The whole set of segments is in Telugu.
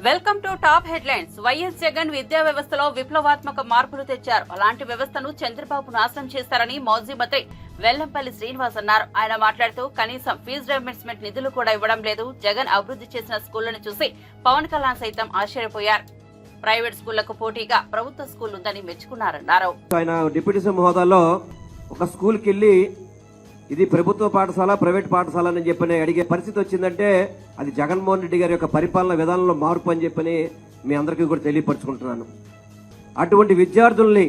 Welcome to top headlines. YS Jagan విద్యా వ్యవస్థలో విప్లవాత్మక మార్పులు తెచ్చారు. అలాంటి వ్యవస్థను చంద్రబాబు నాశనం చేశారని మాజీ మంత్రి వెల్లంపల్లి శ్రీనివాస్ అన్నారు. ఆయన మాట్లాడుతూ కనీసం ఫీజు రియంబర్స్మెంట్ నిధులు కూడా ఇవ్వడం లేదు. జగన్ అభివృద్ధి చేసిన స్కూళ్లను చూసి పవన్ కళ్యాణ్ సైతం ఆశ్చర్యపోయారు. ప్రైవేట్ స్కూళ్లకు పోటీగా ప్రభుత్వ స్కూల్ ఉందని మెచ్చుకున్నారన్నారు. ఆయన డిప్యూటీ సీఎం హోదాలో ఒక స్కూల్కి వెళ్ళి ఇది ప్రభుత్వ పాఠశాల ప్రైవేట్ పాఠశాల అని చెప్పని అడిగే పరిస్థితి వచ్చిందంటే అది జగన్మోహన్ రెడ్డి గారి యొక్క పరిపాలన విధానంలో మార్పు అని చెప్పని మీ అందరికీ కూడా తెలియపరుచుకుంటున్నాను. అటువంటి విద్యార్థుల్ని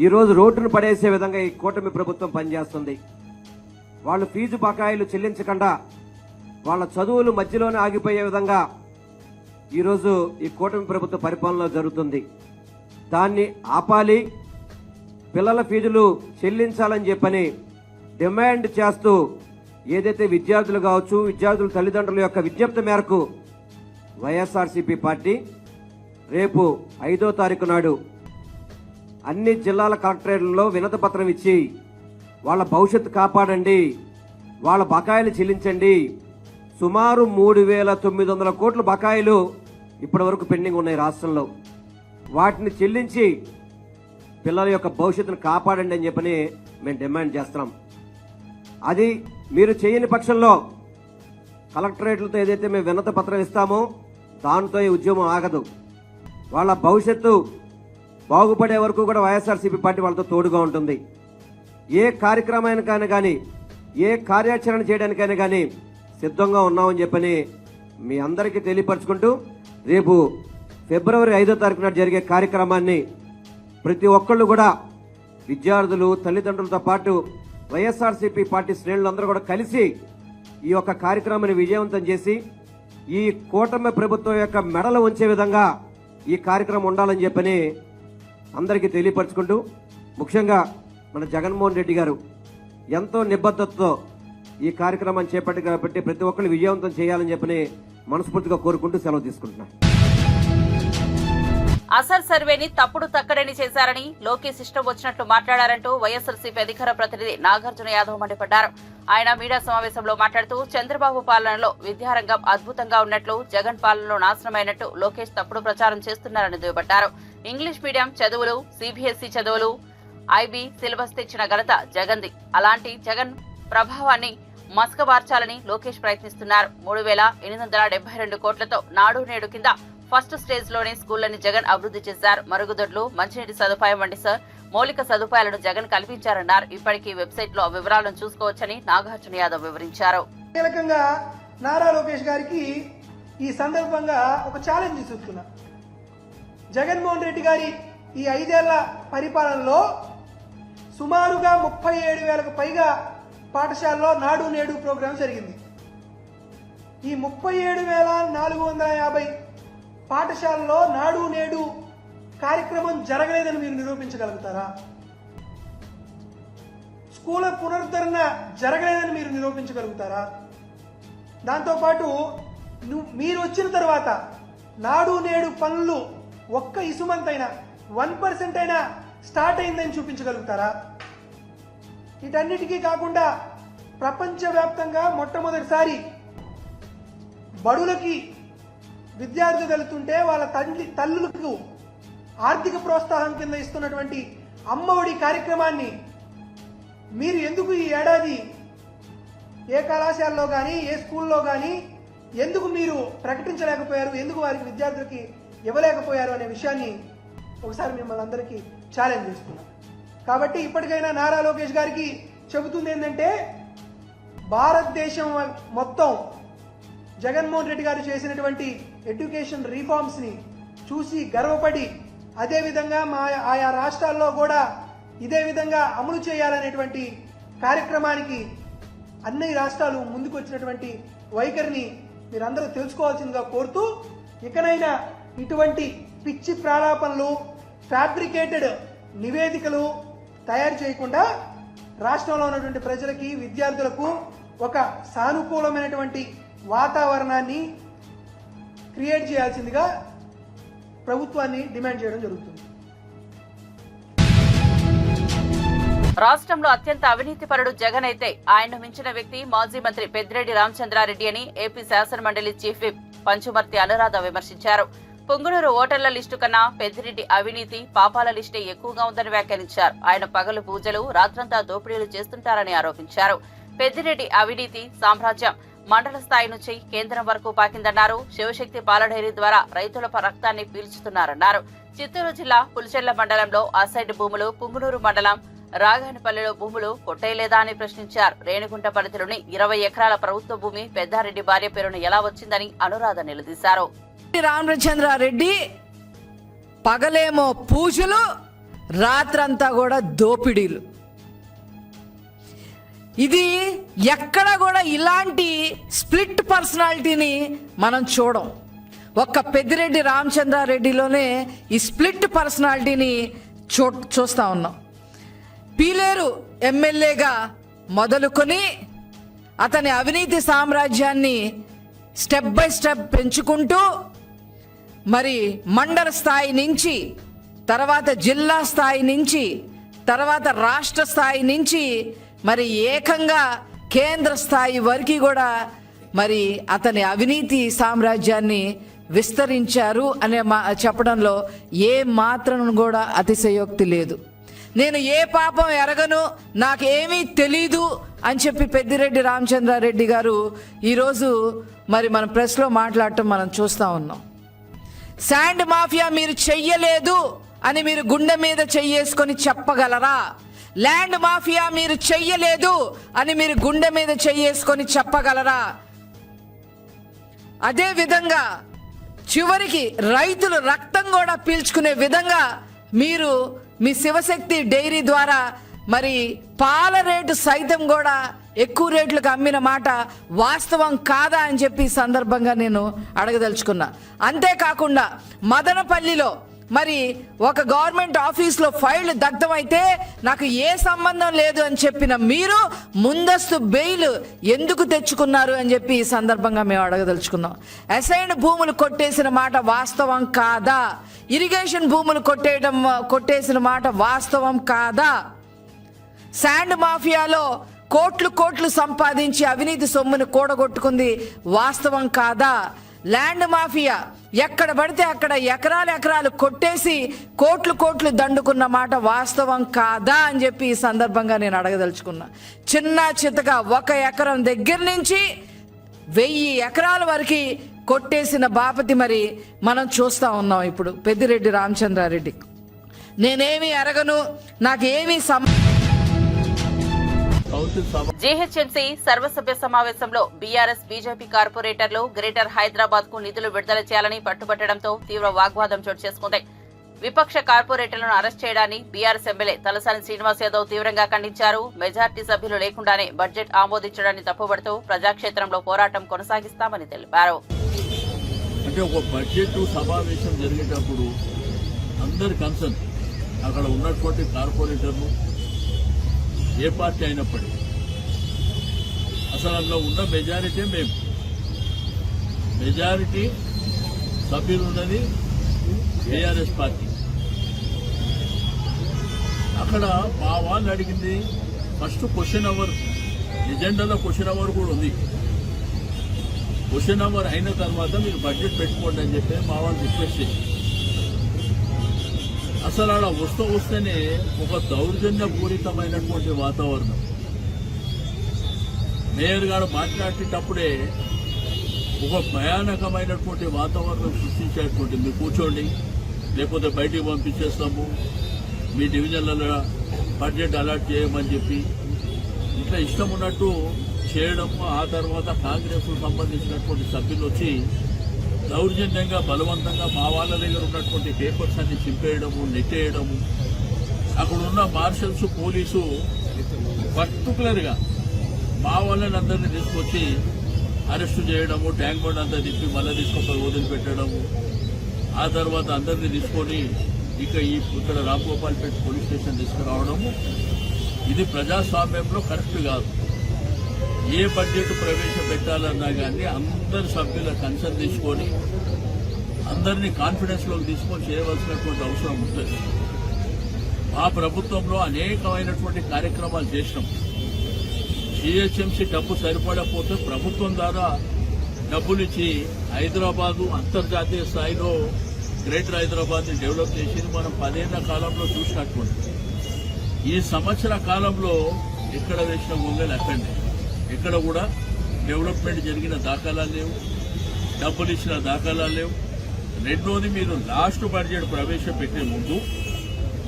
ఈరోజు రోడ్డును పడేసే విధంగా ఈ కూటమి ప్రభుత్వం పనిచేస్తుంది. వాళ్ళు ఫీజు బకాయిలు చెల్లించకుండా వాళ్ళ చదువులు మధ్యలోనే ఆగిపోయే విధంగా ఈరోజు ఈ కూటమి ప్రభుత్వ పరిపాలన జరుగుతుంది. దాన్ని ఆపాలి, పిల్లల ఫీజులు చెల్లించాలని చెప్పని డిమాండ్ చేస్తూ ఏదైతే విద్యార్థులు కావచ్చు విద్యార్థుల తల్లిదండ్రుల యొక్క విజ్ఞప్తి మేరకు వైఎస్ఆర్సీపీ పార్టీ రేపు 5వ తారీఖు నాడు అన్ని జిల్లాల కలెక్టరేట్లలో వినతి పత్రం ఇచ్చి వాళ్ళ భవిష్యత్తు కాపాడండి, వాళ్ళ బకాయిలు చెల్లించండి. సుమారు 3,900 కోట్ల బకాయిలు ఇప్పటి వరకు పెండింగ్ ఉన్నాయి రాష్ట్రంలో. వాటిని చెల్లించి పిల్లల యొక్క భవిష్యత్తును కాపాడండి అని చెప్పని మేము డిమాండ్ చేస్తున్నాం. అది మీరు చేయని పక్షంలో కలెక్టరేట్లతో ఏదైతే మేము వినతి పత్రం ఇస్తామో దాంతో ఈ ఉద్యమం ఆగదు. వాళ్ళ భవిష్యత్తు బాగుపడే వరకు కూడా వైఎస్ఆర్సీపీ పార్టీ వాళ్ళతో తోడుగా ఉంటుంది. ఏ కార్యక్రమానికైనా కానీ ఏ కార్యాచరణ చేయడానికైనా కానీ సిద్ధంగా ఉన్నామని చెప్పని మీ అందరికీ తెలియపరచుకుంటూ రేపు ఫిబ్రవరి 5వ తారీఖు నాడు జరిగే కార్యక్రమాన్ని ప్రతి ఒక్కళ్ళు కూడా విద్యార్థులు తల్లిదండ్రులతో పాటు వైఎస్ఆర్సీపీ పార్టీ శ్రేణులందరూ కూడా కలిసి ఈ యొక్క కార్యక్రమాన్ని విజయవంతం చేసి ఈ కూటమి ప్రభుత్వం యొక్క మెడలు ఉంచే విధంగా ఈ కార్యక్రమం ఉండాలని చెప్పని అందరికీ తెలియపరచుకుంటూ ముఖ్యంగా మన జగన్మోహన్ రెడ్డి గారు ఎంతో నిబద్ధతతో ఈ కార్యక్రమాన్ని చేపట్టి కాబట్టి ప్రతి ఒక్కరు విజయవంతం చేయాలని చెప్పని మనస్ఫూర్తిగా కోరుకుంటూ సెలవు తీసుకుంటున్నాను. అసలు సర్వేని తప్పుడు తక్కడని చేశారని లోకేష్ ఇష్టం వచ్చినట్లు మాట్లాడారంటూ వైఎస్ఆర్సీపీ అధికార ప్రతినిధి నాగార్జున యాదవ్ మండిపడ్డారు. ఆయన మీడియా సమావేశంలో మాట్లాడుతూ చంద్రబాబు పాలనలో విద్యారంగం అద్భుతంగా ఉన్నట్లు, జగన్ పాలనలో నాశనమైనట్టు లోకేష్ తప్పుడు ప్రచారం చేస్తున్నారని దుయ్యబట్టారు. ఇంగ్లీష్ మీడియం చదువులు, సిబిఎస్ఈ చదువులు, ఐబీ సిలబస్ తెచ్చిన ఘనత జగన్ది. అలాంటి జగన్ ప్రభావాన్ని మసకబార్చాలని లోకేష్ ప్రయత్నిస్తున్నారు. 3,872 కోట్లతో నాడు నేడు కింద ఫస్ట్ స్టేజ్ లోనే స్కూళ్లని జగన్ అభివృద్ధి చేశారు. మరుగుదొడ్లు, మంచినీటి సదుపాయం వంటి మౌలిక సదుపాయాలను జగన్ కల్పించారన్నారు. ఇప్పటికీ వెబ్సైట్ లో వివరాలను చూసుకోవచ్చని నాగార్జున యాదవ్ వివరించారు. కీలకంగా నారా లోకేష్ గారికి ఈ సందర్భంగా ఒక ఛాలెంజ్ ఇస్తున్నా. జగన్మోహన్ రెడ్డి గారి ఈ 5 ఏళ్ల పరిపాలనలో సుమారుగా 37,000కు పైగా పాఠశాలలో నాడు నేడు ప్రోగ్రాం జరిగింది. ఈ 37,450 పాఠశాలలో నాడు నేడు కార్యక్రమం జరగలేదని మీరు నిరూపించగలుగుతారా? స్కూల్ పునరుద్ధరణ జరగలేదని మీరు నిరూపించగలుగుతారా? దాంతోపాటు మీరు వచ్చిన తర్వాత నాడు నేడు పనులు ఒక్క ఇసుమంతైనా 1% అయినా స్టార్ట్ అయిందని చూపించగలుగుతారా? వీటన్నిటికీ కాకుండా ప్రపంచవ్యాప్తంగా మొట్టమొదటిసారి బడులకి విద్యార్థులు వెళుతుంటే వాళ్ళ తల్లులకు ఆర్థిక ప్రోత్సాహం కింద ఇస్తున్నటువంటి అమ్మఒడి కార్యక్రమాన్ని మీరు ఎందుకు ఈ ఏడాది ఏ కళాశాలలో కానీ ఏ స్కూల్లో కానీ ఎందుకు మీరు ప్రకటించలేకపోయారు, ఎందుకు వారికి విద్యార్థులకి ఇవ్వలేకపోయారు అనే విషయాన్ని ఒకసారి మిమ్మల్ని అందరికీ ఛాలెంజ్ చేస్తున్నాం. కాబట్టి ఇప్పటికైనా నారా లోకేష్ గారికి చెబుతుంది ఏంటంటే భారతదేశం మొత్తం జగన్మోహన్ రెడ్డి గారు చేసినటువంటి ఎడ్యుకేషన్ రిఫార్మ్స్ ని చూసి గర్వపడి అదేవిధంగా ఆయా రాష్ట్రాల్లో కూడా ఇదే విధంగా అమలు చేయాలనేటువంటి కార్యక్రమానికి అన్ని రాష్ట్రాలు ముందుకు వచ్చినటువంటి వైఖరిని మీరందరూ తెలుసుకోవాల్సిందిగా కోరుతూ ఇకనైనా ఇటువంటి పిచ్చి ప్రాలాపనలు, ఫ్యాబ్రికేటెడ్ నివేదికలు తయారు చేయకుండా రాష్ట్రంలో ఉన్నటువంటి ప్రజలకి విద్యార్థులకు ఒక సానుకూలమైనటువంటి వాతావరణాన్ని క్రియేట్ చేయాల్సిందిగా ప్రభుత్వాన్ని డిమాండ్ చేయడం జరుగుతుంది. రాష్ట్రంలో అత్యంత అవినీతిపరుడు జగన్ అయితే ఆయన్ను మించిన వ్యక్తి మాజీ మంత్రి పెద్దిరెడ్డి రామచంద్రారెడ్డి అని ఏపీ శాసనమండలి చీఫ్ విప్ పంచుమర్తి అనురాధ విమర్శించారు. పుంగునూరు ఓటర్ల లిస్టు కన్నా పెద్దిరెడ్డి అవినీతి పాపాల లిస్టే ఎక్కువగా ఉందని వ్యాఖ్యానించారు. ఆయన పగలు పూజలు, రాత్రంతా దోపిడీలు చేస్తుంటారని ఆరోపించారు. పెద్దిరెడ్డి అవినీతి సామ్రాజ్యం మండల స్థాయి నుంచి కేంద్రం వరకు పాకిందన్నారు. శివశక్తి పాల డైరీ ద్వారా రైతుల రక్తాన్ని పీల్చుతున్నారన్నారు. చిత్తూరు జిల్లా పులిచెర్ల మండలంలో అసైడ్ భూములు, పుంగునూరు మండలం రాగానిపల్లిలో భూములు కొట్టేయలేదా అని ప్రశ్నించారు. రేణిగుంట పరిధిలోని 20 ఎకరాల ప్రభుత్వ భూమి పెద్దారెడ్డి భార్య పేరున ఎలా వచ్చిందని అనురాధ నిలదీశారు. రామచంద్రారెడ్డి పగలేమో పూజలు, రాత్రంతా కూడా దోపిడీలు. ఇది ఎక్కడ కూడా ఇలాంటి స్ప్లిట్ పర్సనాలిటీని మనం చూడం. ఒక్క పెద్దిరెడ్డి రామచంద్రారెడ్డిలోనే ఈ స్ప్లిట్ పర్సనాలిటీని చూస్తా ఉన్నాం. పీలేరు ఎమ్మెల్యేగా మొదలుకొని అతని అవినీతి సామ్రాజ్యాన్ని స్టెప్ బై స్టెప్ పెంచుకుంటూ మరి మండల స్థాయి నుంచి, తర్వాత జిల్లా స్థాయి నుంచి, తర్వాత రాష్ట్ర స్థాయి నుంచి మరి ఏకంగా కేంద్ర స్థాయి వరకు కూడా మరి అతని అవినీతి సామ్రాజ్యాన్ని విస్తరించారు అనే చెప్పడంలో ఏ మాత్రం కూడా అతిశయోక్తి లేదు. నేను ఏ పాపం ఎరగను, నాకేమీ తెలీదు అని చెప్పి పెద్దిరెడ్డి రామచంద్రారెడ్డి గారు ఈరోజు మరి మన ప్రెస్లో మాట్లాడటం మనం చూస్తూ ఉన్నాం. శాండ్ మాఫియా మీరు చెయ్యలేదు అని మీరు గుండె మీద చెయ్యేసుకొని చెప్పగలరా? ల్యాండ్ మాఫియా మీరు చెయ్యలేదు అని మీరు గుండె మీద చెయ్యేసుకొని చెప్పగలరా? అదే విధంగా చివరికి రైతులు రక్తం కూడా పీల్చుకునే విధంగా మీరు మీ శివశక్తి డైరీ ద్వారా మరి పాల రేటు సైతం కూడా ఎక్కువ రేట్లకు అమ్మిన మాట వాస్తవం కాదా అని చెప్పి ఈ సందర్భంగా నేను అడగదలుచుకున్నా. అంతేకాకుండా మదనపల్లిలో మరి ఒక గవర్నమెంట్ ఆఫీస్లో ఫైల్ దగ్ధమైతే నాకు ఏ సంబంధం లేదు అని చెప్పిన మీరు ముందస్తు బెయిల్ ఎందుకు తెచ్చుకున్నారు అని చెప్పి ఈ సందర్భంగా మేము అడగదలుచుకున్నాం. అసైన్డ్ భూములు కొట్టేసిన మాట వాస్తవం కాదా? ఇరిగేషన్ భూములు కొట్టేసిన మాట వాస్తవం కాదా? శాండ్ మాఫియాలో కోట్లు సంపాదించి అవినీతి సొమ్మును కూడగొట్టుకుంది వాస్తవం కాదా? ల్యాండ్ మాఫియా ఎక్కడ పడితే అక్కడ ఎకరాలు కొట్టేసి కోట్లు దండుకున్న మాట వాస్తవం కాదా అని చెప్పి ఈ సందర్భంగా నేను అడగదలుచుకున్నా. చిన్న చితగా 1 ఎకరం దగ్గర నుంచి 1000 ఎకరాల వరకు కొట్టేసిన బాపతి మరి మనం చూస్తూ ఉన్నాం. ఇప్పుడు పెద్దిరెడ్డి రామచంద్రారెడ్డి నేనేమి అరగను, నాకేమీ జీహెచ్ఎంసీ సర్వసభ్య సమావేశంలో బీఆర్ఎస్ బీజేపీ కార్పొరేటర్లు గ్రేటర్ హైదరాబాద్ కు నిధులు విడుదల చేయాలని పట్టుబట్టడంతో తీవ్ర వాగ్వాదం చోటు చేసుకుంది. విపక్ష కార్పొరేటర్లను అరెస్ట్ చేయడాన్ని బీఆర్ఎస్ ఎమ్మెల్యే తలసాని శ్రీనివాస్ యాదవ్ తీవ్రంగా ఖండించారు. మెజార్టీ సభ్యులు లేకుండానే బడ్జెట్ ఆమోదించడాన్ని తప్పుబడుతూ ప్రజాక్షేత్రంలో పోరాటం కొనసాగిస్తామని తెలిపారు. అంటే ఒక బడ్జెట్ సమావేశం జరిగేటప్పుడు అందరి కన్సర్న్ అక్కడ ఉన్నటువంటి కార్పొరేటర్లు ఏ పార్టీ అయినప్పటికీ అసలు అందులో ఉన్న మెజారిటీ మేము, మెజారిటీ సభ్యులు ఉన్నది బీఆర్ఎస్ పార్టీ. అక్కడ మా వాళ్ళు అడిగింది ఫస్ట్ క్వశ్చన్ అవర్, ఎజెండాలో క్వశ్చన్ అవర్ కూడా ఉంది. క్వశ్చన్ అవర్ అయిన తర్వాత మీరు బడ్జెట్ పెట్టుకోండి అని చెప్పి మా వాళ్ళు రిక్వెస్ట్ చేసి అసలు అలా వస్తేనే ఒక దౌర్జన్యపూరితమైనటువంటి వాతావరణం. మేయర్ గారు మాట్లాడేటప్పుడే ఒక భయానకమైనటువంటి వాతావరణం సృష్టించేటువంటి, మీరు కూర్చోండి లేకపోతే బయటికి పంపించేస్తాము, మీ డివిజన్లలో బడ్జెట్ అలాట్ చేయమని చెప్పి ఇట్లా ఇష్టం ఉన్నట్టు చేయడము. ఆ తర్వాత కాంగ్రెస్కు సంబంధించినటువంటి సభ్యులు వచ్చి దౌర్జన్యంగా బలవంతంగా మా వాళ్ళ దగ్గర ఉన్నటువంటి పేపర్స్ అన్ని చింపేయడము, నెట్టేయడము. అక్కడ ఉన్న మార్షల్స్, పోలీసు పర్టికులర్గా మా వాళ్ళని అందరినీ తీసుకొచ్చి అరెస్టు చేయడము, ట్యాంక్ బండ్ అంతా తిప్పి మళ్ళీ తీసుకొని వదిలిపెట్టడము. ఆ తర్వాత అందరినీ తీసుకొని ఇక్కడ రాంగోపాల్పేట పోలీస్ స్టేషన్ తీసుకురావడము. ఇది ప్రజాస్వామ్యంలో కరెక్ట్ కాదు. ఏ బడ్జెట్ ప్రవేశపెట్టాలన్నా కానీ అందరి సభ్యుల కన్సర్న్ తీసుకొని అందరినీ కాన్ఫిడెన్స్లోకి తీసుకొని చేయవలసినటువంటి అవసరం ఉంటుంది. మా ప్రభుత్వంలో అనేకమైనటువంటి కార్యక్రమాలు చేసినాం. జీహెచ్ఎంసీ డబ్బు సరిపడకపోతే ప్రభుత్వం ద్వారా డబ్బులు ఇచ్చి హైదరాబాదు అంతర్జాతీయ స్థాయిలో గ్రేటర్ హైదరాబాద్ ని డెవలప్ చేసింది మనం 10 ఏళ్ల కాలంలో చూసినటువంటి. ఈ సంవత్సర కాలంలో ఎక్కడ వేసిన గొంగలు అక్కడనే, ఎక్కడ కూడా డెవలప్మెంట్ జరిగిన దాఖలాలు లేవు, డబ్బులు ఇచ్చిన దాఖలాలు లేవు. రెండోది, మీరు లాస్ట్ బడ్జెట్ ప్రవేశపెట్టే ముందు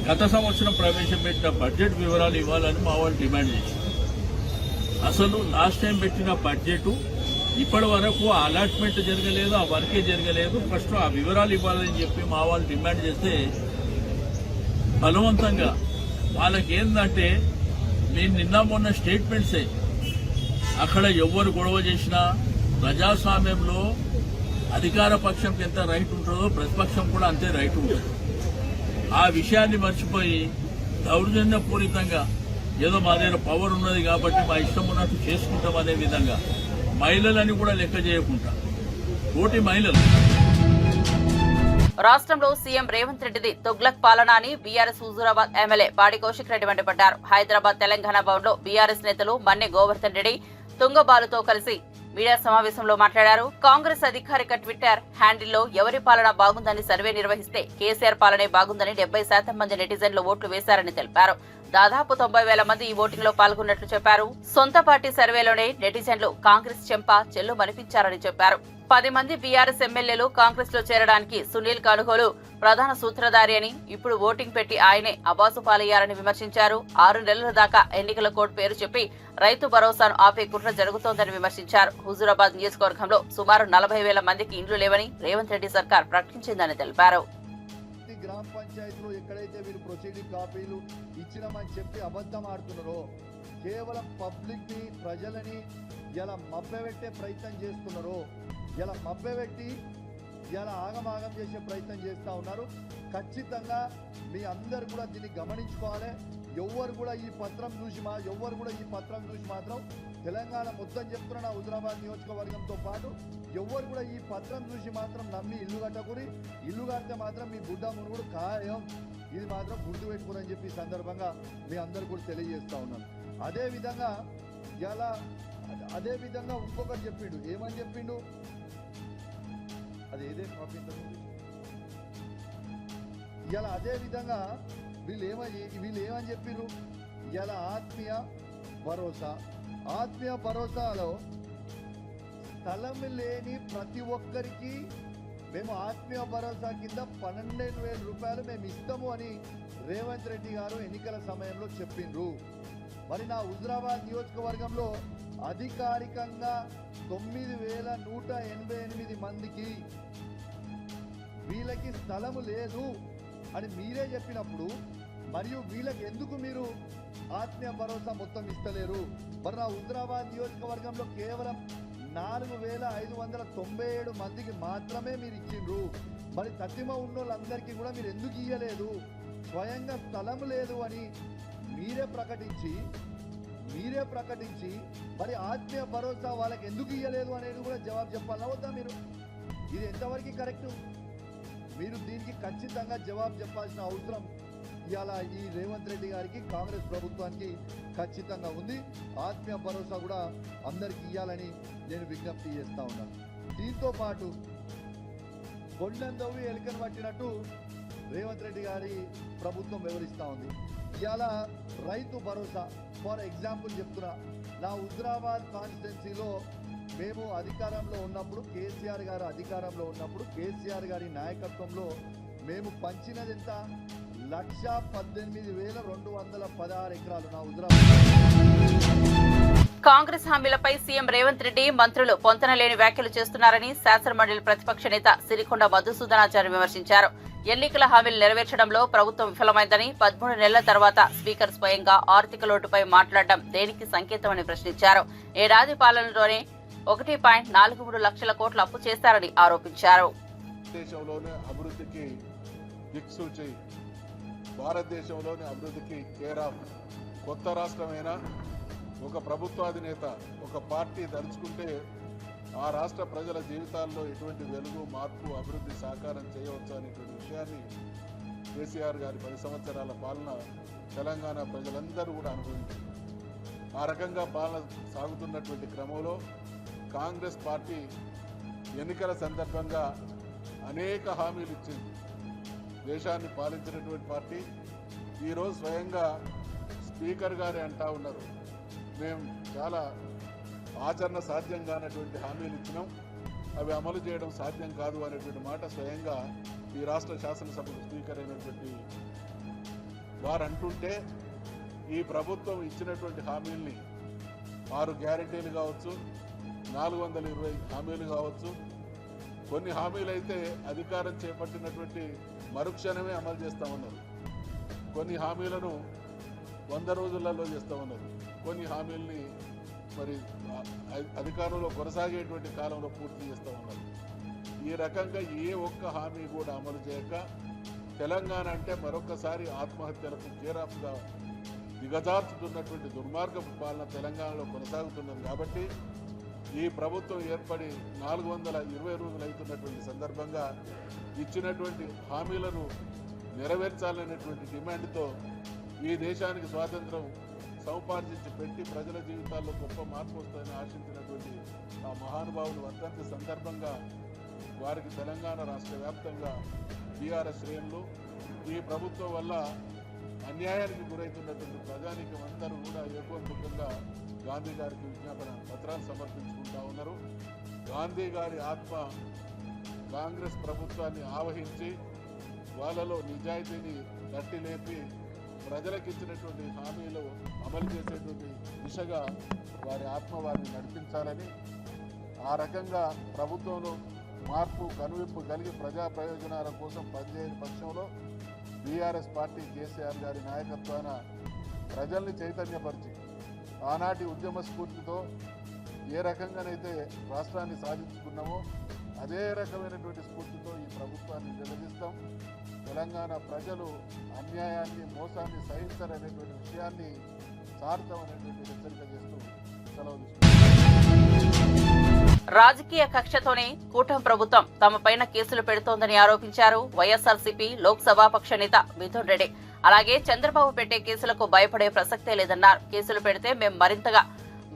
గత సంవత్సరం ప్రవేశపెట్టిన బడ్జెట్ వివరాలు ఇవ్వాలని మా వాళ్ళు డిమాండ్ చేశారు. అసలు లాస్ట్ టైం పెట్టిన బడ్జెట్ ఇప్పటి వరకు అలాట్మెంట్ జరగలేదు, ఆ వర్కే జరగలేదు. ఫస్ట్ ఆ వివరాలు ఇవ్వాలని చెప్పి మా వాళ్ళు డిమాండ్ చేస్తే బలవంతంగా వాళ్ళకేందంటే మేము నిన్న మొన్న స్టేట్మెంట్సే, అక్కడ ఎవ్వరు గొడవ చేసినా ప్రజాస్వామ్యంలో అధికార పక్షంకి ఎంత రైట్ ఉంటుందో ప్రతిపక్షం కూడా అంతే రైట్ ఉంటుంది. ఆ విషయాన్ని మర్చిపోయి దౌర్జన్యపూరితంగా ఏదో మా దగ్గర పవర్ ఉన్నది కాబట్టి మా ఇష్టం ఉన్నట్టు చేసుకుంటాం అనే విధంగా మహిళలని కూడా లెక్క చేయకుండా కోటి మహిళలు. రాష్ట్రంలో సీఎం రేవంత్ రెడ్డిది తుగ్లక్ పాలన అని BRS Huzurabad MLA body Kaushik Reddy మండిపడ్డారు. హైదరాబాద్ తెలంగాణ భవన్ లో బీఆర్ఎస్ నేతలు మన్నె గోవర్ధన్ రెడ్డి తుంగబాలుతో కలిసి మీడియా సమావేశంలో మాట్లాడారు. కాంగ్రెస్ అధికారిక ట్విట్టర్ హ్యాండిల్లో ఎవరి పాలన బాగుందని సర్వే నిర్వహిస్తే కేసీఆర్ పాలనే బాగుందని 70% మంది నెటిజన్లు ఓట్లు వేశారని తెలిపారు. దాదాపు 90,000 మంది ఈ ఓటింగ్ లో పాల్గొన్నట్లు చెప్పారు. సొంత పార్టీ సర్వేలోనే నెటిజన్లు కాంగ్రెస్ చెంప చెల్లు మనిపించారని చెప్పారు. 10 మంది బీఆర్ఎస్ ఎమ్మెల్యేలు కాంగ్రెస్ లో చేరడానికి సునీల్ కనుగోలు ప్రధాన సూత్రధారి అని, ఇప్పుడు ఓటింగ్ పెట్టి ఆయనే అబాసు పాలయ్యారని విమర్శించారు. 6 నెలల దాకా ఎన్నికల కోడ్ పేరు చెప్పి రైతు భరోసాను ఆపే కుట్ర జరుగుతోందని విమర్శించారు. హుజూరాబాద్ నియోజకవర్గంలో సుమారు 40,000 మందికి ఇండ్లు లేవని రేవంత్ రెడ్డి సర్కార్ ప్రకటించిందని తెలిపారు. గ్రామ పంచాయతీలో ఎక్కడైతే వీరు ప్రొసీడింగ్ కాపీలు ఇచ్చినామని చెప్పి అబద్ధం ఆడుతున్నారో, కేవలం పబ్లిక్ ని ప్రజలని ఇలా మభ్యపెట్టే ప్రయత్నం చేస్తున్నారో, ఇలా మభ్యపెట్టి ఇలా ఆగమాగం చేసే ప్రయత్నం చేస్తూ ఉన్నారు. ఖచ్చితంగా మీ అందరు కూడా దీన్ని గమనించుకోవాలి. ఎవ్వరు కూడా ఈ పత్రం చూసి మాత్రం తెలంగాణ మొత్తం చెప్తున్న హుజూరాబాద్ నియోజకవర్గంతో పాటు ఎవ్వరు కూడా ఈ పత్రం చూసి మాత్రం నమ్మి ఇల్లు కట్టకూరి, ఇల్లు కడితే మాత్రం మీ గుడ్డ మునుగుడు ఖాయం, ఇది మాత్రం గుర్తుపెట్టుకోరని చెప్పి ఈ సందర్భంగా మీ అందరు కూడా తెలియజేస్తా ఉన్నాను. అదే విధంగా ఇంకొకటి చెప్పిండు. ఏమని చెప్పిండు? అది ఏదే ఇలా అదే విధంగా వీళ్ళు ఏమని చెప్పిర్రు? ఇలా ఆత్మీయ భరోసాలో స్థలం లేని ప్రతి ఒక్కరికి మేము ఆత్మీయ భరోసా కింద 12,000 రూపాయలు మేము ఇస్తాము అని రేవంత్ రెడ్డి గారు ఎన్నికల సమయంలో చెప్పిండ్రు. మరి నా హుజూరాబాద్ నియోజకవర్గంలో అధికారికంగా 9,188 మందికి వీళ్ళకి స్థలము లేదు అని మీరే చెప్పినప్పుడు, మరియు వీళ్ళకి ఎందుకు మీరు ఆత్మీయ భరోసా మొత్తం ఇస్తలేరు? మరి నా హుజూరాబాద్ నియోజకవర్గంలో కేవలం 4,597 మందికి మాత్రమే మీరు ఇచ్చిండ్రు. మరి తట్టిమ ఉన్న వాళ్ళందరికీ కూడా మీరు ఎందుకు ఇయ్యలేదు? స్వయంగా స్థలం లేదు అని మీరే ప్రకటించి మరి ఆత్మీయ భరోసా వాళ్ళకి ఎందుకు ఇయ్యలేదు అనేది కూడా జవాబు చెప్పాలా వద్దా మీరు? ఇది ఎంతవరకు కరెక్టు? మీరు దీనికి ఖచ్చితంగా జవాబు చెప్పాల్సిన అవసరం ఇవాళ ఈ రేవంత్ రెడ్డి గారికి, కాంగ్రెస్ ప్రభుత్వానికి ఖచ్చితంగా ఉంది. ఆత్మీయ భరోసా కూడా అందరికి ఇవ్వాలని నేను విజ్ఞప్తి చేస్తా ఉన్నాను. దీంతో పాటు కొండందవి ఎలుకను పట్టినట్టు రేవంత్ రెడ్డి గారి ప్రభుత్వం వివరిస్తూ ఉంది. ఇవాళ రైతు భరోసా ఫర్ ఎగ్జాంపుల్ చెప్తున్నా, నా హుజూరాబాద్ కాన్స్టిట్యున్సీలో మేము అధికారంలో ఉన్నప్పుడు, కేసీఆర్ గారు అధికారంలో ఉన్నప్పుడు, కేసీఆర్ గారి నాయకత్వంలో మేము పంచినది ఎంత? 1,18,216 ఎకరాలు నా హుజూరాబాద్. కాంగ్రెస్ హామీలపై సీఎం రేవంత్ రెడ్డి మంత్రులు పొంతనలేని వ్యాఖ్యలు చేస్తున్నారని శాసనమండలి ప్రతిపక్ష నేత సిరికొండ మధుసూదనాచారి విమర్శించారు. ఎన్నికల హామీలు నెరవేర్చడంలో ప్రభుత్వం విఫలమైందని, 13 నెలల తర్వాత స్పీకర్ స్వయంగా ఆర్థిక లోటుపై మాట్లాడడం దేనికి సంకేతమని ప్రశ్నించారు. ఏడాది పాలనలోనే 1.43 లక్షల కోట్ల అప్పు చేశారని ఆరోపించారు. భారతదేశంలోని అభివృద్ధికి కేరాఫ్ కొత్త రాష్ట్రమైన ఒక ప్రభుత్వాధినేత, ఒక పార్టీ దలుచుకుంటే ఆ రాష్ట్ర ప్రజల జీవితాల్లో ఎటువంటి వెలుగు, మార్పు, అభివృద్ధి సాకారం చేయవచ్చు అనేటువంటి విషయాన్ని కేసీఆర్ గారి 10 సంవత్సరాల పాలన తెలంగాణ ప్రజలందరూ కూడా అనుభవించారు. ఆ రకంగా పాలన సాగుతున్నటువంటి క్రమంలో కాంగ్రెస్ పార్టీ ఎన్నికల సందర్భంగా అనేక హామీలు ఇచ్చింది. దేశాన్ని పాలించినటువంటి పార్టీ ఈరోజు స్వయంగా స్పీకర్ గారే అంటా ఉన్నారు, మేము చాలా ఆచరణ సాధ్యం కానటువంటి హామీలు ఇచ్చినాం, అవి అమలు చేయడం సాధ్యం కాదు అనేటువంటి మాట స్వయంగా ఈ రాష్ట్ర శాసనసభకు స్పీకర్ అయినటువంటి వారు అంటుంటే, ఈ ప్రభుత్వం ఇచ్చినటువంటి హామీల్ని 6 గ్యారెంటీలు కావచ్చు, 420 హామీలు కావచ్చు, కొన్ని హామీలు అయితే అధికారం చేపట్టినటువంటి మరుక్షణమే అమలు చేస్తూ ఉన్నారు, కొన్ని హామీలను 100 రోజులలో చేస్తూ ఉన్నారు, కొన్ని హామీల్ని మరి అధికారంలో కొనసాగేటువంటి కాలంలో పూర్తి చేస్తూ ఉన్నారు. ఈ రకంగా ఏ ఒక్క హామీ కూడా అమలు చేయక తెలంగాణ అంటే మరొకసారి ఆత్మహత్యలకు కేరాఫ్గా దిగజార్చుతున్నటువంటి దుర్మార్గపు పాలన తెలంగాణలో కొనసాగుతున్నది. కాబట్టి ఈ ప్రభుత్వం ఏర్పడి 420 రోజులు అవుతున్నటువంటి సందర్భంగా ఇచ్చినటువంటి హామీలను నెరవేర్చాలనేటువంటి డిమాండ్తో ఈ దేశానికి స్వాతంత్రం సముపార్జించి పెట్టి ప్రజల జీవితాల్లో గొప్ప మార్పు వస్తుందని ఆశించినటువంటి ఆ మహానుభావులు వర్ధంతి సందర్భంగా వారికి తెలంగాణ రాష్ట్ర వ్యాప్తంగా టీఆర్ఎస్ శ్రేణులు ఈ ప్రభుత్వం వల్ల అన్యాయానికి గురవుతున్నటువంటి ప్రజానీకం అందరూ కూడా ఏకోన్ముఖంగా గాంధీ గారికి విజ్ఞాపన పత్రాలు సమర్పించుకుంటా ఉన్నారు. గాంధీ గారి ఆత్మ కాంగ్రెస్ ప్రభుత్వాన్ని ఆవహించి వాళ్ళలో నిజాయితీని తట్టి లేపి ప్రజలకు ఇచ్చినటువంటి హామీలు అమలు చేసేటువంటి దిశగా వారి ఆత్మ వారిని నడిపించాలని, ఆ రకంగా ప్రభుత్వంలో మార్పు కనువిప్పు కలిగి ప్రజా ప్రయోజనాల కోసం పనిచేయని పక్షంలో బీఆర్ఎస్ పార్టీ కేసీఆర్ గారి నాయకత్వాన ప్రజల్ని చైతన్యపరిచి ఆనాటి ఉద్యమ స్ఫూర్తితో ఏ రకంగానైతే రాష్ట్రాన్ని సాధించుకున్నామో అదే రకమైనటువంటి స్ఫూర్తితో ఈ ప్రభుత్వాన్ని నిలదీస్తాం. తెలంగాణ ప్రజలు అన్యాయాన్ని మోసాన్ని సహించాలనేటువంటి విషయాన్ని సార్థమనేటువంటి హెచ్చరిక చేస్తూ సెలవు రాజకీయ కక్షతోనే కూటమి ప్రభుత్వం తమపైన కేసులు పెడుతోందని ఆరోపించారు వైఎస్ఆర్సీపీ లోక్సభాపక్ష నేత మిథున్ రెడ్డి. అలాగే చంద్రబాబు పెట్టే కేసులకు భయపడే ప్రసక్తే లేదన్నారు. కేసులు పెడితే మేం మరింతగా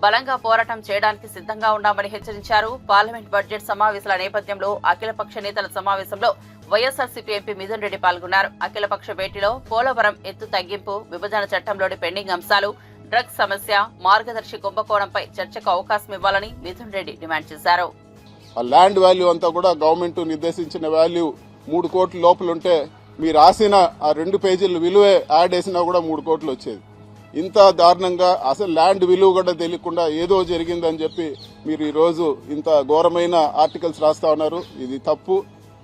బలంగా పోరాటం చేయడానికి సిద్ధంగా ఉన్నామని హెచ్చరించారు. పార్లమెంట్ బడ్జెట్ సమావేశాల నేపథ్యంలో అఖిలపక్ష నేతల సమావేశంలో వైఎస్ఆర్సీపీ ఎంపీ మిథున్ రెడ్డి పాల్గొన్నారు. అఖిలపక్ష భేటీలో పోలవరం ఎత్తు తగ్గింపు, విభజన చట్టంలోని పెండింగ్ అంశాలు, డ్రగ్స్ సమస్య, మార్గదర్శి కుంభకోణంపై చర్చకు అవకాశం ఇవ్వాలని మిథున్ రెడ్డి డిమాండ్ చేశారు. ఆ ల్యాండ్ వాల్యూ అంతా కూడా గవర్నమెంట్ నిర్దేశించిన వాల్యూ 3 కోట్ల లోపల ఉంటే మీరు రాసిన ఆ 2 పేజీల విలువే యాడ్ వేసినా కూడా 3 కోట్లు వచ్చేది. ఇంత దారుణంగా అసలు ల్యాండ్ విలువ కూడా తెలియకుండా ఏదో జరిగిందని చెప్పి మీరు ఈరోజు ఇంత ఘోరమైన ఆర్టికల్స్ రాస్తా ఉన్నారు. ఇది తప్పు.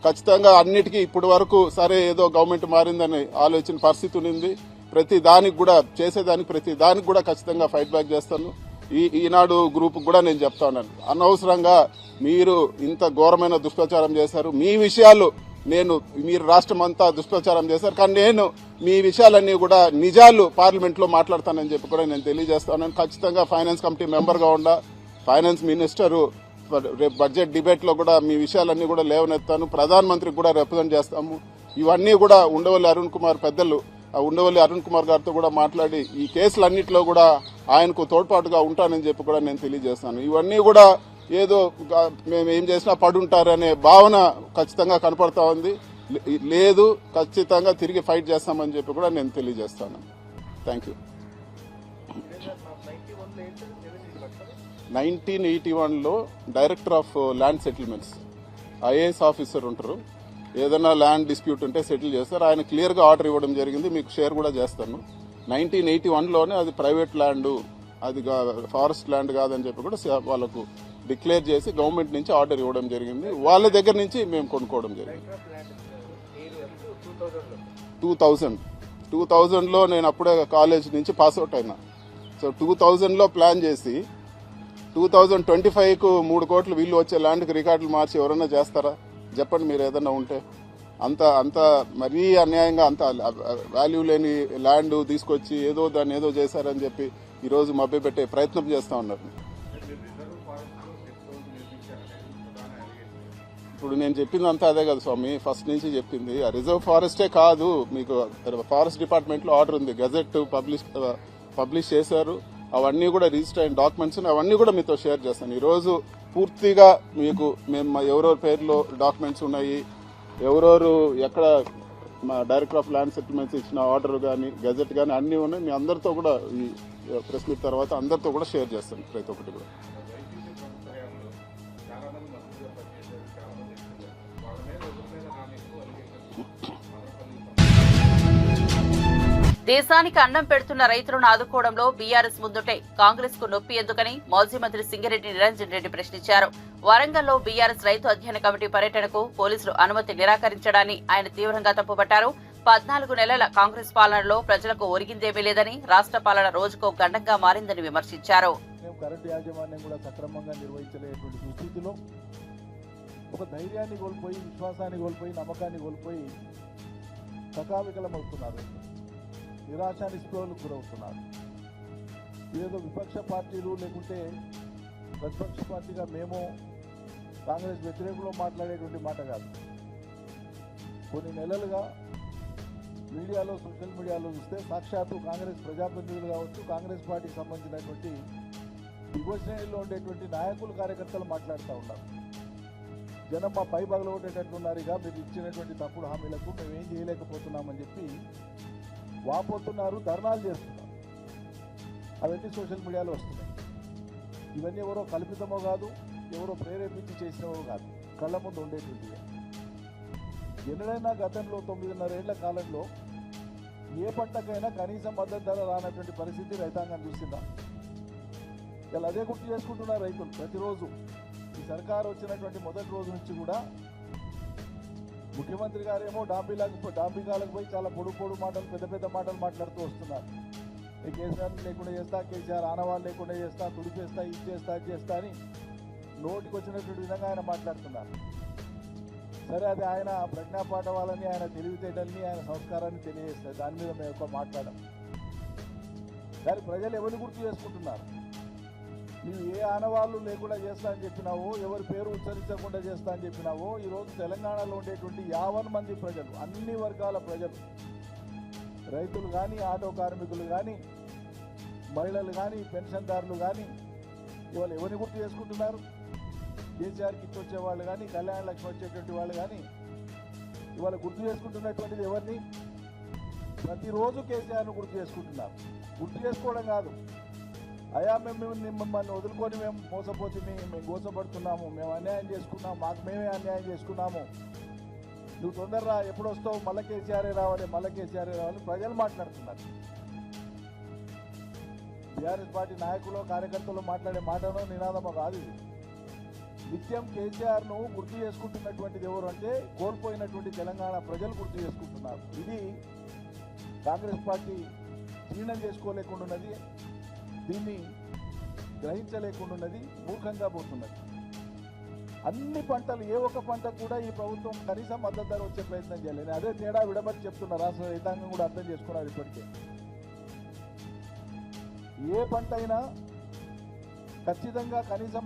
ఖచ్చితంగా అన్నిటికీ ఇప్పటి వరకు సరే ఏదో గవర్నమెంట్ మారిందని ఆలోచన పరిస్థితి ఉంది. ప్రతి దానికి కూడా చేసేదానికి ప్రతి దానికి కూడా ఖచ్చితంగా ఫైట్ బ్యాక్ చేస్తాను. ఈనాడు గ్రూప్ కూడా నేను చెప్తా ఉన్నాను, అనవసరంగా మీరు ఇంత ఘోరమైన దుష్ప్రచారం చేశారు. మీ విషయాలు మీరు రాష్ట్రం అంతా దుష్ప్రచారం చేశారు, కానీ నేను మీ విషయాలన్నీ కూడా నిజాలు పార్లమెంట్ లో మాట్లాడతానని చెప్పి కూడా నేను తెలియజేస్తాను. ఖచ్చితంగా ఫైనాన్స్ కమిటీ మెంబర్ గా ఉండా ఫైనాన్స్ మినిస్టరు రేపు బడ్జెట్ డిబేట్ లో కూడా మీ విషయాలన్నీ కూడా లేవనెత్తాను. ప్రధానమంత్రికి కూడా రిప్రజెంట్ చేస్తాము. ఇవన్నీ కూడా ఉండవల్లి అరుణ్ కుమార్ పెద్దలు ఉండవల్లి అరుణ్ కుమార్ గారితో కూడా మాట్లాడి ఈ కేసులన్నింటిలో కూడా ఆయనకు తోడ్పాటుగా ఉంటానని చెప్పి కూడా నేను తెలియజేస్తాను. ఇవన్నీ కూడా ఏదో మేము ఏం చేసినా పడుంటారనే భావన ఖచ్చితంగా కనపడతా ఉంది. లేదు, ఖచ్చితంగా తిరిగి ఫైట్ చేస్తామని చెప్పి కూడా నేను తెలియజేస్తాను. Thank you. 1981లో director of land settlements IAS officer ఉంటారు. ఏదైనా ల్యాండ్ డిస్ప్యూట్ ఉంటే సెటిల్ చేస్తారు. ఆయన క్లియర్గా ఆర్డర్ ఇవ్వడం జరిగింది, మీకు షేర్ కూడా చేస్తాను. 1981లోనే అది ప్రైవేట్ ల్యాండ్, అది ఫారెస్ట్ ల్యాండ్ కాదని చెప్పి కూడా వాళ్ళకు డిక్లేర్ చేసి గవర్నమెంట్ నుంచి ఆర్డర్ ఇవ్వడం జరిగింది. వాళ్ళ దగ్గర నుంచి మేము కొనుక్కోవడం జరిగింది. 2000లో నేను అప్పుడే కాలేజ్ నుంచి పాస్అవుట్ అయినా. సో 2000లో ప్లాన్ చేసి 2025కు 3 కోట్లు వీళ్ళు వచ్చే ల్యాండ్కి రికార్డులు మార్చి ఎవరైనా చేస్తారా? చెప్పండి మీరు ఏదన్నా ఉంటే. అంత మరీ అన్యాయంగా అంత వాల్యూ లేని ల్యాండ్ తీసుకొచ్చి దాన్ని ఏదో చేశారని చెప్పి ఈరోజు మభ్యపెట్టే ప్రయత్నం చేస్తూ ఉన్నారు. ఇప్పుడు నేను చెప్పింది అంతా అదే కదా స్వామి, ఫస్ట్ నుంచి చెప్పింది. ఆ రిజర్వ్ ఫారెస్టే కాదు, మీకు ఫారెస్ట్ డిపార్ట్మెంట్లో ఆర్డర్ ఉంది, గెజెట్ పబ్లిష్ చేశారు. అవన్నీ కూడా రిజిస్టర్ అయిన డాక్యుమెంట్స్ అవన్నీ కూడా మీతో షేర్ చేస్తాను. ఈరోజు పూర్తిగా మీకు మేము ఎవరెవరి పేర్లో డాక్యుమెంట్స్ ఉన్నాయి, ఎవరెవరు ఎక్కడ మా డైరెక్టర్ ఆఫ్ ల్యాండ్ సెటిల్మెంట్స్ ఇచ్చిన ఆర్డర్ కానీ గెజెట్ కానీ అన్నీ ఉన్నాయి. మీ అందరితో కూడా ఈ ప్రెస్ మీట్ తర్వాత అందరితో కూడా షేర్ చేస్తాను ప్రతి ఒక్కటి కూడా. దేశానికి అన్నం పెడుతున్న రైతులను ఆదుకోవడంలో బీఆర్ఎస్ ముందుంటే కాంగ్రెస్ కు నొప్పి ఎందుకని మాజీ మంత్రి సింగిరెడ్డి నిరంజన్ రెడ్డి ప్రశ్నించారు. వరంగల్లో బీఆర్ఎస్ రైతు అధ్యయన కమిటీ పర్యటనకు పోలీసులు అనుమతి నిరాకరించడాన్ని ఆయన తీవ్రంగా తప్పుపట్టారు. 14 నెలల కాంగ్రెస్ పాలనలో ప్రజలకు ఒరిగిందేమీ లేదని, రాష్ట్ర పాలన రోజుకో గండంగా మారిందని విమర్శించారు. కరెంటు యాజమాన్యం కూడా సక్రమంగా నిర్వహించలేటువంటి దుస్థితిలో ఒక ధైర్యాన్ని కోల్పోయి, విశ్వాసాన్ని కోల్పోయి, నమ్మకాన్ని కోల్పోయి కకావికలమవుతున్నారు, నిరాశ నిస్పృహలకు గురవుతున్నారు. ఏదో విపక్ష పార్టీలు లేకుంటే ప్రతిపక్ష పార్టీగా మేము కాంగ్రెస్ వ్యతిరేకంలో మాట్లాడేటువంటి మాట కాదు. కొన్ని నెలలుగా మీడియాలో, సోషల్ మీడియాలో చూస్తే సాక్షాత్తు కాంగ్రెస్ ప్రజాప్రతినిధులు కావచ్చు, కాంగ్రెస్ పార్టీకి సంబంధించినటువంటి దిగువ శ్రేణిలో ఉండేటువంటి నాయకులు, కార్యకర్తలు మాట్లాడుతూ ఉన్నారు. జనం మా పై పగలగొట్టేటట్లున్నారుగా, మీరు ఇచ్చినటువంటి తప్పుడు హామీలకు మేము ఏం చేయలేకపోతున్నామని చెప్పి వాపోతున్నారు, ధర్నాలు చేస్తున్నారు. అవన్నీ సోషల్ మీడియాలో వస్తున్నాయి. ఇవన్నీ ఎవరో కల్పితమో కాదు, ఎవరో ప్రేరేపించి చేసినవో కాదు, కళ్ళ ముందు ఉండేటువంటి. ఎన్నడైనా గతంలో 9.5 ఏళ్ల కాలంలో ఏ పంటకైనా కనీసం మద్దతు ధర రానటువంటి పరిస్థితి రైతాంగం చూసిందా? ఇలా అదే గుర్తు చేసుకుంటున్నారు రైతులు ప్రతిరోజు. ఈ సర్కారు వచ్చినటువంటి మొదటి రోజు నుంచి కూడా ముఖ్యమంత్రి గారేమో డాంబికాలకు పోయి చాలా పొడు మాటలు, పెద్ద మాటలు మాట్లాడుతూ వస్తున్నారు. కేసీఆర్ లేకుండా చేస్తా, కేసీఆర్ ఆనవాళ్ళు లేకుండా చేస్తా, తుడిపేస్తా, ఇది చేస్తా, అది చేస్తా అని నోటికి వచ్చినటువంటి విధంగా ఆయన మాట్లాడుతున్నారు. సరే, అది ఆయన ప్రజ్ఞాపాఠ వాళ్ళని, ఆయన తెలివితేటల్ని, ఆయన సంస్కారాన్ని తెలియజేస్తారు. దాని మీద మేము ఎక్కువ మాట్లాడాం. కానీ ప్రజలు ఎవరిని గుర్తు చేసుకుంటున్నారు? నువ్వు ఏ ఆనవాళ్ళు లేకుండా చేస్తా అని చెప్పినావో, ఎవరి పేరు ఉచ్చరించకుండా చేస్తా అని చెప్పినావో, ఈరోజు తెలంగాణలో ఉండేటువంటి 50 మంది ప్రజలు, అన్ని వర్గాల ప్రజలు, రైతులు కానీ, ఆటో కార్మికులు కానీ, మహిళలు కానీ, పెన్షన్దారులు కానీ, ఇవాళ ఎవరిని గుర్తు చేసుకుంటున్నారు? కేసీఆర్కి ఇచ్చి వచ్చే వాళ్ళు కానీ, కళ్యాణ లక్ష్మి వచ్చేటువంటి వాళ్ళు కానీ ఇవాళ గుర్తు చేసుకుంటున్నటువంటిది ఎవరిని? ప్రతిరోజు కేసీఆర్ను గుర్తు చేసుకుంటున్నారు. గుర్తు చేసుకోవడం కాదు, అయా మేము మిమ్మల్ని వదులుకొని మేము మోసపోతే మేము గోసపడుతున్నాము, మేము అన్యాయం చేసుకున్నాము, మాకు మేమే అన్యాయం చేసుకున్నాము, నువ్వు తొందరరా, ఎప్పుడు వస్తావు, మళ్ళీ కేసీఆరే రావాలి, ప్రజలు మాట్లాడుతున్నారు. బీఆర్ఎస్ పార్టీ నాయకులు, కార్యకర్తలు మాట్లాడే మాటనో నినాదమో కాదు ఇది. నిత్యం కేసీఆర్ను గుర్తు చేసుకుంటున్నటువంటిది ఎవరు అంటే కోల్పోయినటువంటి తెలంగాణ ప్రజలు గుర్తు చేసుకుంటున్నారు. ఇది కాంగ్రెస్ పార్టీ జీర్ణం చేసుకోలేకుండా ఉన్నది, దీన్ని గ్రహించలేకుండా ఉన్నది, మూర్ఖంగా పోతున్నది. అన్ని పంటలు, ఏ ఒక్క పంట కూడా ఈ ప్రభుత్వం కనీసం మద్దతు ధర వచ్చే ప్రయత్నం చేయలేదు. అదే తేడా విడబట్టి చెప్తున్నారు. రాష్ట్ర రైతాంగం కూడా అర్థం చేసుకున్నారు ఇప్పటికే. ఏ పంట అయినా ఖచ్చితంగా కనీసం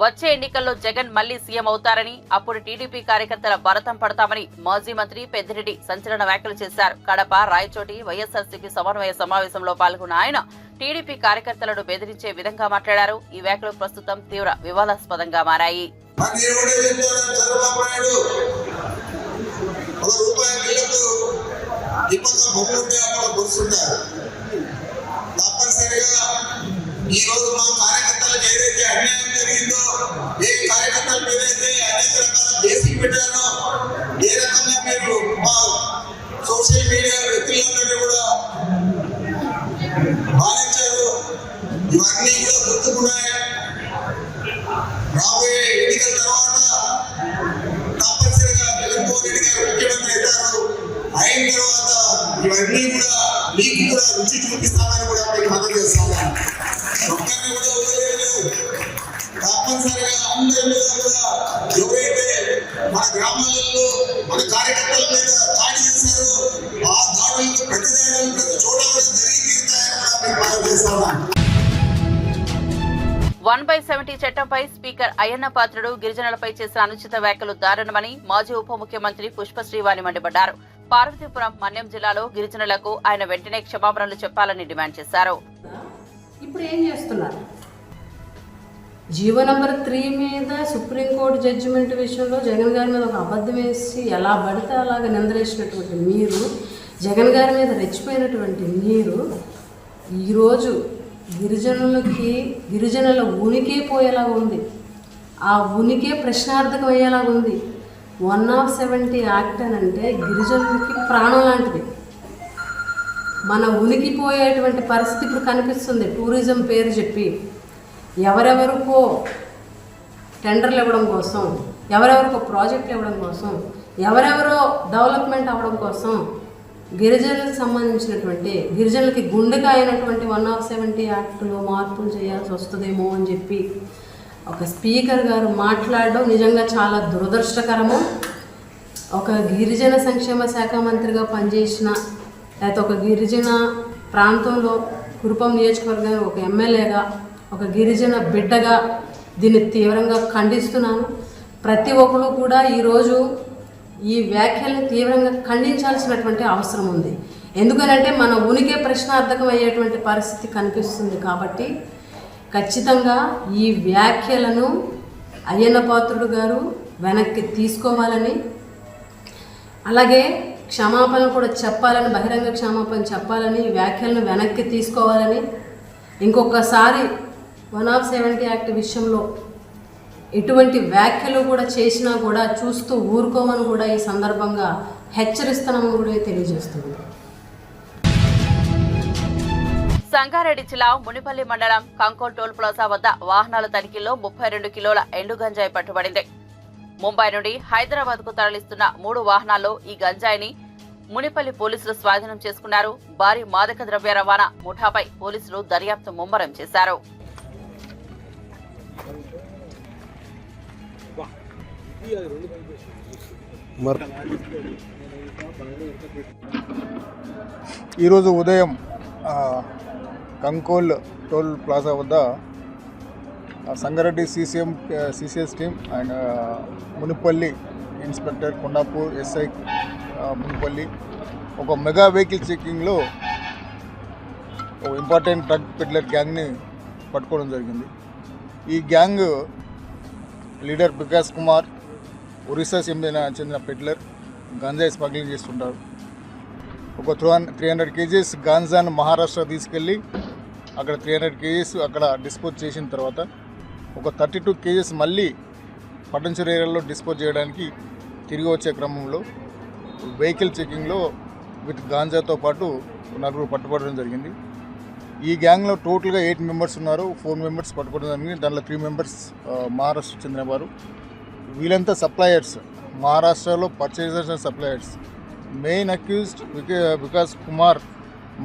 వచ్చే ఎన్నికల్లో జగన్ మళ్లీ సీఎం అవుతారని, అప్పుడు టీడీపీ కార్యకర్తల భరతం పడతామని మాజీ మంత్రి పెద్దిరెడ్డి సంచలన వ్యాఖ్యలు చేశారు. కడప, రాయచోటి వైఎస్ఆర్సీపీ సమన్వయ సమావేశంలో పాల్గొన్న ఆయన టీడీపీ కార్యకర్తలను బెదిరించే విధంగా మాట్లాడారు. ఈ వ్యాఖ్యలు ప్రస్తుతం తీవ్ర వివాదాస్పదంగా మారాయి. ఈ రోజు మా కార్యకర్తలకు ఏదైతే అన్యాయం జరిగిందో, ఏ కార్యకర్తల మీద అయితే అనేక రకాల కేసులు పెట్టారో, ఏ రకంగా మీరు మా సోషల్ మీడియా వ్యక్తులందరినీ కూడా బాధించారు, ఇవన్నీ కూడా గుర్తుకున్నాయి. రాబోయే ఎన్నికల తర్వాత తప్పనిసరిగా జగన్మోహన్ రెడ్డి గారు ముఖ్యమంత్రి అవుతారు. అయిన తర్వాత ఇవన్నీ కూడా మీకు కూడా రుచి చూపిస్తామని కూడా మీకు మనవి చేస్తాము. ఒక్కరిని కూడా వదిలేదు. తప్పనిసరిగా అందరి మీద కూడా ఎవరైతే మన గ్రామాలలో మన కార్యకర్తల మీద దాడి చేశారో, ఆ దాడులకు ప్రతి చోట కూడా జరిగి తీరుతాయని కూడా మీకు మనవి చేస్తాము. 1/70 చట్టంపై స్పీకర్ అయ్యన్న పాత్రుడు గిరిజనులపై చేసిన అనుచిత వ్యాఖ్యలు దారుణమని మాజీ ఉప ముఖ్యమంత్రి పుష్పశ్రీవాణి మండిపడ్డారు. పార్వతీపురం, మన్యం జిల్లాలో గిరిజనులకు ఆయన వెంటనే క్షమాపణలు చెప్పాలని డిమాండ్ చేశారు. ఇప్పుడు ఏం చేస్తున్నారు? జీవో నంబర్ 3 మీద సుప్రీంకోర్టు జడ్జిమెంట్ విషయంలో జగన్ గారి మీద ఒక అబద్ధం వేసి ఎలా పడితే అలాగా నిందలేసినటువంటి మీరు, జగన్ గారి మీద రెచ్చిపోయినటువంటి మీరు ఈరోజు గిరిజనుల ఉనికి పోయేలాగా ఉంది. ఆ ఉనికే ప్రశ్నార్థకం అయ్యేలాగా ఉంది. 170 యాక్ట్ అని అంటే గిరిజనులకి ప్రాణం లాంటిది. మన ఉనికి పోయేటువంటి పరిస్థితి ఇప్పుడు కనిపిస్తుంది. టూరిజం పేరు చెప్పి ఎవరెవరికో టెండర్లు ఇవ్వడం కోసం, ఎవరెవరికో ప్రాజెక్టులు ఇవ్వడం కోసం, ఎవరెవరో డెవలప్మెంట్ అవ్వడం కోసం గిరిజనులకు సంబంధించినటువంటి, గిరిజనులకి గుండెగా అయినటువంటి 170 యాక్టులో మార్పులు చేయాల్సి వస్తుందేమో అని చెప్పి ఒక స్పీకర్ గారు మాట్లాడడం నిజంగా చాలా దురదృష్టకరము. ఒక గిరిజన సంక్షేమ శాఖ మంత్రిగా పనిచేసిన, లేకపోతే ఒక గిరిజన ప్రాంతంలో కురుపం నియోజకవర్గం ఒక ఎమ్మెల్యేగా, ఒక గిరిజన బిడ్డగా దీన్ని తీవ్రంగా ఖండిస్తున్నాను. ప్రతి ఒక్కరు కూడా ఈరోజు ఈ వ్యాఖ్యల్ని తీవ్రంగా ఖండించాల్సినటువంటి అవసరం ఉంది. ఎందుకనంటే మన ఉనికి ప్రశ్నార్థకం అయ్యేటువంటి పరిస్థితి కనిపిస్తుంది. కాబట్టి ఖచ్చితంగా ఈ వ్యాఖ్యలను అయ్యన్న పాత్రుడు గారు వెనక్కి తీసుకోవాలని, అలాగే క్షమాపణ కూడా చెప్పాలని, బహిరంగ క్షమాపణ చెప్పాలని, ఈ వ్యాఖ్యలను వెనక్కి తీసుకోవాలని, ఇంకొకసారి 170 యాక్ట్ విషయంలో ఎటువంటి వ్యాఖ్యలు కూడా చేసినా కూడా చూస్తూ ఊరుకోమని కూడా ఈ సందర్భంగా హెచ్చరిస్తున్నామని కూడా తెలియజేస్తుంది. సంగారెడ్డి జిల్లా మునిపల్లి మండలం కంకోల్ టోల్ ప్లాజా వద్ద వాహనాల తనిఖీల్లో 32 కిలోల ఎండు గంజాయి పట్టుబడింది. ముంబై నుండి హైదరాబాద్ కు తరలిస్తున్న 3 వాహనాల్లో ఈ గంజాయిని మునిపల్లి పోలీసులు స్వాధీనం చేసుకున్నారు. భారీ మాదక ద్రవ్య రవాణా ముఠాపై పోలీసులు దర్యాప్తు ముమ్మరం చేశారు. ఈరోజు ఉదయం కంకోల్ టోల్ ప్లాజా వద్ద Sangareddy CCS team and Munipalli inspector Kondapur SI Munipalli ఒక మెగా వెహికల్ చెకింగ్లో ఒక ఇంపార్టెంట్ డ్రగ్ పెడ్లర్ గ్యాంగ్ని పట్టుకోవడం జరిగింది. ఈ గ్యాంగ్ లీడర్ వికాస్ కుమార్ ఒరిస్సా చెందిన పెడ్లర్ గంజాయి స్మగ్లింగ్ చేస్తుంటారు. ఒక 300 కేజీస్ గాంజాను మహారాష్ట్ర తీసుకెళ్ళి అక్కడ 300 కేజీస్ అక్కడ డిస్పోజ్ చేసిన తర్వాత ఒక 32 కేజీస్ మళ్ళీ పట్టంచెరు ఏరియాలో డిస్పోజ్ చేయడానికి తిరిగి వచ్చే క్రమంలో వెహికల్ చెకింగ్లో విత్ గాంజాతో పాటు 4 పట్టుబడడం జరిగింది. ఈ గ్యాంగ్లో టోటల్గా 8 మెంబర్స్ ఉన్నారు. 4 మెంబర్స్ పట్టుకోవడం జరిగింది. దాంట్లో 3 మెంబర్స్ మహారాష్ట్ర చెందిన వారు. వీళ్ళంతా సప్లయర్స్, మహారాష్ట్రలో purchasers and suppliers. Main accused Vikas Kumar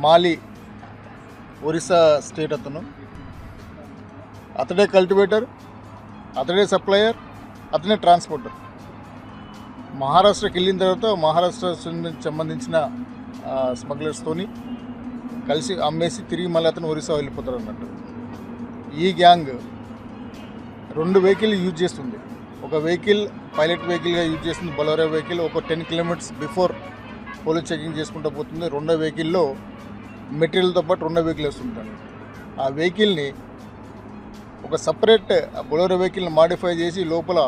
Mali, Orissa state అతను. అతడే కల్టివేటర్, అతడే సప్లయర్, అతనే ట్రాన్స్పోర్టర్. మహారాష్ట్రకి వెళ్ళిన తర్వాత మహారాష్ట్ర సంబంధించిన స్మగ్లర్స్తోని కలిసి అమ్మేసి తిరిగి మళ్ళీ అతను ఒరిస్సా వెళ్ళిపోతారు అన్నట్టు. ఈ గ్యాంగ్ 2 వెహికల్ యూజ్ చేస్తుంది. ఒక వెహికల్ పైలట్ వెహికల్గా యూజ్ చేస్తుంది, బొలెరో వెహికల్. ఒక 10 కిలోమీటర్స్ బిఫోర్ పోలీస్ చెకింగ్ చేసుకుంటూ పోతుంది. 2వ వెహికల్లో మెటీరియల్తో పాటు 2వ వెహికల్ వస్తుంటారు. ఆ వెహికల్ని ఒక సపరేట్ బొలెరో వెహికల్ని మాడిఫై చేసి లోపల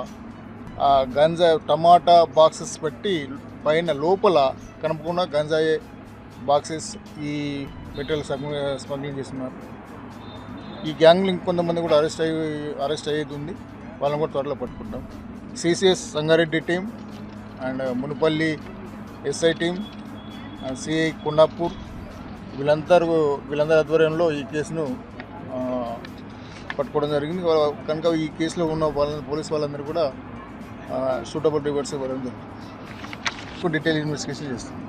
గంజా టమాటా బాక్సెస్ పెట్టి పైన లోపల కనపకుండా గంజాయి బాక్సెస్ ఈ మెటీరియల్ స్మగ్లింగ్ చేస్తున్నారు. ఈ గ్యాంగ్లో ఇంకొంతమంది కూడా అరెస్ట్ అయ్యేది ఉంది. వాళ్ళని కూడా త్వరలో పట్టుకుంటాం. CCS Sangareddy team and Munipalli SI team and CI Kondapur వీళ్ళందరి ఆధ్వర్యంలో ఈ కేసును పట్టుకోవడం జరిగింది. కనుక ఈ కేసులో ఉన్న వాళ్ళని పోలీసు వాళ్ళందరూ కూడా సూటబుల్ రివర్స్ ఇవ్వడం జరుగుతుంది. డీటెయిల్ ఇన్వెస్టిగేషన్ చేస్తాం.